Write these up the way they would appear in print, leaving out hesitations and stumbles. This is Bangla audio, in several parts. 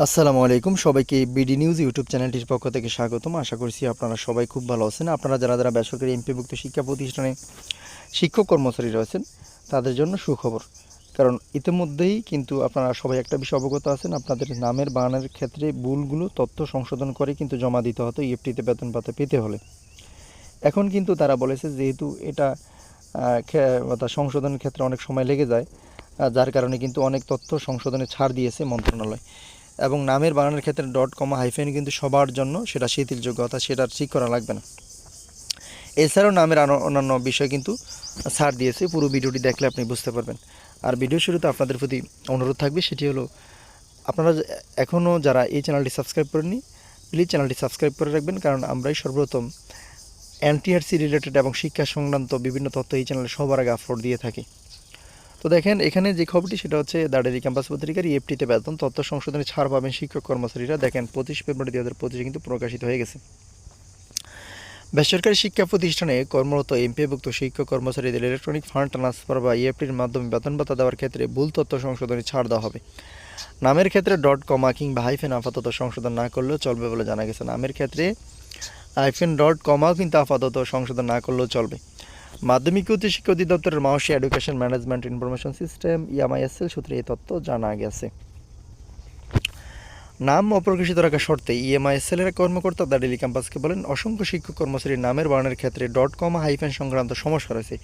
আসসালামু আলাইকুম সবাইকে বিডি নিউজ ইউটিউব চ্যানেলটির পক্ষ থেকে স্বাগতম। আশা করছি আপনারা সবাই খুব ভালো আছেন। আপনারা যারা যারা বেসরকারি এমপিভুক্ত শিক্ষা প্রতিষ্ঠানে শিক্ষক কর্মচারী রয়েছেন তাদের জন্য সুখবর, কারণ ইতিমধ্যেই কিন্তু আপনারা সবাই একটা বিষয় অবগত আছেন, আপনাদের নামের বানানের ক্ষেত্রে ভুলগুলো তথ্য সংশোধন করে কিন্তু জমা দিতে হতো ইএফটিতে বেতন ভাতা পেতে হলে। এখন কিন্তু তারা বলেছে যেহেতু এটা সংশোধনের ক্ষেত্রে অনেক সময় লেগে যায়, যার কারণে কিন্তু অনেক তথ্য সংশোধনে ছাড় দিয়েছে মন্ত্রণালয়। এবং নামের বানানোর ক্ষেত্রে ডট কমা হাইফেন কিন্তু সবার জন্য সেটা শিথিলযোগ্য, অর্থাৎ সেটা ঠিক করা লাগবে না। এছাড়াও নামের অন্যান্য বিষয় কিন্তু ছাড় দিয়েছে। পুরো ভিডিওটি দেখলে আপনি বুঝতে পারবেন। আর ভিডিও শুরুতে আপনাদের প্রতি অনুরোধ থাকবে, সেটি হলো আপনারা এখনও যারা এই চ্যানেলটি সাবস্ক্রাইব করেননি প্লিজ চ্যানেলটি সাবস্ক্রাইব করে রাখবেন, কারণ আমরাই সর্বপ্রথম এনটিআরসি রিলেটেড এবং শিক্ষা সংক্রান্ত বিভিন্ন তথ্য এই চ্যানেলে সবার আগে আপলোড দিয়ে থাকি। তো দেখেন এখানে যে খবরটি সেটা হচ্ছে দ্য ডেইলি ক্যাম্পাস পত্রিকার ইএফটিতে বেতন তথ্য সংশোধনে ছাড় পাবেন শিক্ষক কর্মচারীরা। দেখেন 25 ফেব্রুয়ারি 2025 কিন্তু প্রকাশিত হয়ে গেছে। বেসরকারি শিক্ষা প্রতিষ্ঠানে কর্মরত এমপিভুক্ত শিক্ষক কর্মচারীদের ইলেকট্রনিক ফান্ড ট্রান্সফার বা ইএফটির মাধ্যমে বেতন ভাতা দেওয়ার ক্ষেত্রে ভুল তথ্য সংশোধনে ছাড় দেওয়া হবে। নামের ক্ষেত্রে ডট কমা কিংবা হাইফেন আপাতত সংশোধন না করলেও চলবে বলে জানা গেছে। নামের ক্ষেত্রে হাইফেন ডট কমাও কিন্তু আপাতত সংশোধন না করলেও চলবে। মাধ্যমিক উচ্চ শিক্ষা অধিদপ্তরের মাওসি এডুকেশন ম্যানেজমেন্ট ইনফরমেশন সিস্টেম ইএমআইএসএল সূত্রে এই তথ্য জানা গেছে। নাম অপ্রকাশিত রাখার শর্তে ইএমআইএসএল এর কর্মকর্তা দ্য ডেইলি ক্যাম্পাসকে বলেন, অসংখ্য শিক্ষক কর্মচারীর নামের বানানের ক্ষেত্রে ডট কমা হাইফেন সংক্রান্ত সমস্যা রয়েছে,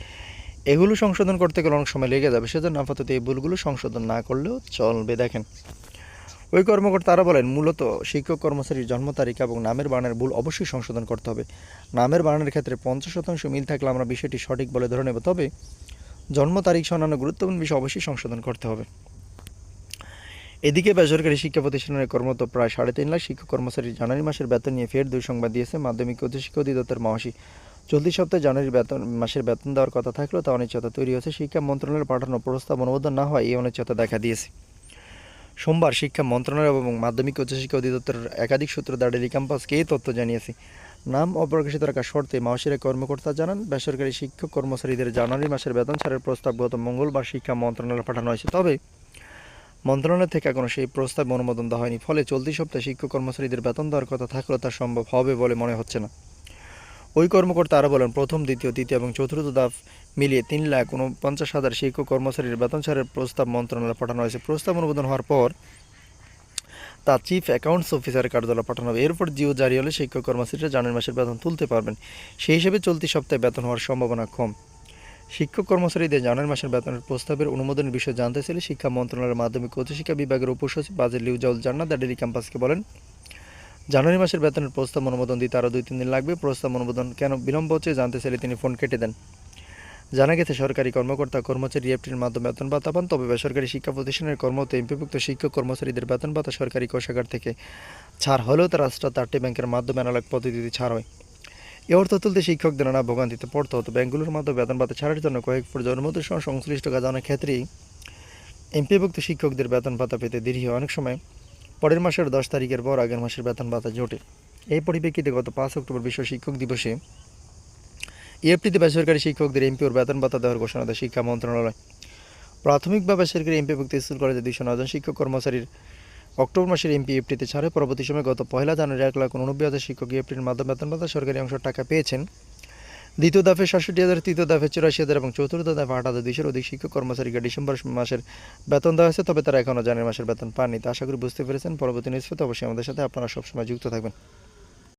এগুলো সংশোধন করতে গেলে অনেক সময় লেগে যাবে, সেজন্য আপাতত এই ভুলগুলো সংশোধন না করলেও চলবে। দেখেন ওই কর্মকর্তা আরও বলেন, মূলত শিক্ষক কর্মচারীর জন্ম তারিখ এবং নামের বানানের ভুল অবশ্যই সংশোধন করতে হবে। নামের বানানের ক্ষেত্রে 50% মিল থাকলে আমরা বিষয়টি সঠিক বলে ধরে নেব, তবে জন্ম তারিখ সহ অন্যান্য গুরুত্বপূর্ণ বিষয় অবশ্যই সংশোধন করতে হবে। এদিকে বেসরকারি শিক্ষা প্রতিষ্ঠানের কর্মরত প্রায় 3.5 লাখ শিক্ষক কর্মচারীর জানুয়ারি মাসের বেতন নিয়ে ফের দুঃসংবাদ দিয়েছে মাধ্যমিক উচ্চ শিক্ষা অধিদপ্তর মাওসি। চলতি সপ্তাহে জানুয়ারি মাসের বেতন দেওয়ার কথা থাকলেও তা অনিশ্চয়তা তৈরি হয়েছে। শিক্ষা মন্ত্রণালয়ের পাঠানো প্রস্তাব অনুমোদন না হয় এই অনিশ্চয়তা দেখা দিয়েছে। সোমবার শিক্ষা মন্ত্রণালয় এবং মাধ্যমিক উচ্চশিক্ষা অধিদপ্তরের একাধিক সূত্র দ্য ডেইলি ক্যাম্পাসকে এই তথ্য জানিয়েছে। নাম অপ্রকাশিত রাখার শর্তে মাওসির কর্মকর্তা জানান, বেসরকারি শিক্ষক কর্মচারীদের জানুয়ারি মাসের বেতন ছাড়ের প্রস্তাব গত মঙ্গলবার শিক্ষা মন্ত্রণালয়ে পাঠানো হয়েছে, তবে মন্ত্রণালয় থেকে এখনও সেই প্রস্তাব অনুমোদন দেওয়া হয়নি। ফলে চলতি সপ্তাহে শিক্ষক কর্মচারীদের বেতন দেওয়ার কথা থাকলেও তা সম্ভব হবে বলে মনে হচ্ছে না। ওই কর্মকর্তা আরও বলেন, প্রথম দ্বিতীয় তৃতীয় এবং চতুর্থ ধাপ মিলিয়ে 3,49,000 শিক্ষক কর্মচারীর বেতন ছাড়ের প্রস্তাব মন্ত্রণালয়ে পাঠানো হয়েছে। প্রস্তাব অনুমোদন হওয়ার পর তা চিফ অ্যাকাউন্টস অফিসারের কার্যালয়ে পাঠানো হবে। এরপর জিও জারি হলে শিক্ষক কর্মচারীরা জানুয়ারি মাসের বেতন তুলতে পারবেন। সেই হিসেবে চলতি সপ্তাহে বেতন হওয়ার সম্ভাবনা কম। শিক্ষক কর্মচারীদের জানুয়ারি মাসের বেতনের প্রস্তাবের অনুমোদনের বিষয়ে জানতে চাইলে শিক্ষা মন্ত্রণালয়ের মাধ্যমিক উচ্চশিক্ষা বিভাগের উপসচিব বাজের লিউজাউল জান্নাত দ্য ডেইলি ক্যাম্পাসকে বলেন, জানুয়ারি মাসের বেতনের প্রস্তাব অনুমোদন দিতে আরও 2-3 দিন লাগবে। প্রস্তাব অনুমোদন কেন বিলম্ব হচ্ছে জানতে চাইলে তিনি ফোন কেটে দেন। জানা গেছে, সরকারি কর্মকর্তা কর্মচারী ইএফটির মাধ্যমে বেতন ভাতা পান, তবে বেসরকারি শিক্ষা প্রতিষ্ঠানের কর্মরত এমপিভুক্ত শিক্ষক কর্মচারীদের বেতন ভাতা সরকারি কোষাগার থেকে ছাড় হলেও তা রাষ্ট্রায়ত্ত 8টি ব্যাংকের মাধ্যমে অ্যানালগ পদ্ধতিতে ছাড় হয়। এ অর্থ তুলতে শিক্ষকদের নানা ভোগান্তিতে পড়তে হতো। ব্যাংকগুলোর মাধ্যমে বেতন ভাতা ছাড়ের জন্য কয়েক পর্যায়ের মধ্যে সংশ্লিষ্ট কাজ অনেক ক্ষেত্রেই এমপিভুক্ত শিক্ষকদের বেতন ভাতা পেতে দেরি হয়। অনেক সময় পরের মাসের 10 তারিখের পর আগের মাসের বেতন ভাতা জোটে। এই পরিপ্রেক্ষিতে গত 5 অক্টোবর বিশ্ব শিক্ষক দিবসে ইএফটিতে বেসরকারি শিক্ষকদের এমপিওর বেতন ভাতা দেওয়ার ঘোষণা দেয় শিক্ষা মন্ত্রণালয়। প্রাথমিক বা বেসরকারি এমপিভুক্ত স্কুল কলেজে 209 জন শিক্ষক কর্মচারীর অক্টোবর মাসের এমপি ইএফটিতে ছাড়ে। পরবর্তী সময় গত 1 জানুয়ারি 1,89,000 শিক্ষক ইএফটির মাধ্যমে বেতন ভাতা সরকারি অংশ টাকা পেয়েছেন। দ্বিতীয় দফে 67,000, তৃতীয় দফে 84,000 এবং চতুর্থ দফে 8,200 অধিক শিক্ষক কর্মচারীকে ডিসেম্বর মাসের বেতন দেওয়া হয়েছে, তবে তারা এখনও জানুয়ারি মাসের বেতন পাননি। তা আশা করি বুঝতে পেরেছেন। পরবর্তী নিউজ পেতে অবশ্যই আমাদের সাথে আপনারা সবসময় যুক্ত থাকবেন।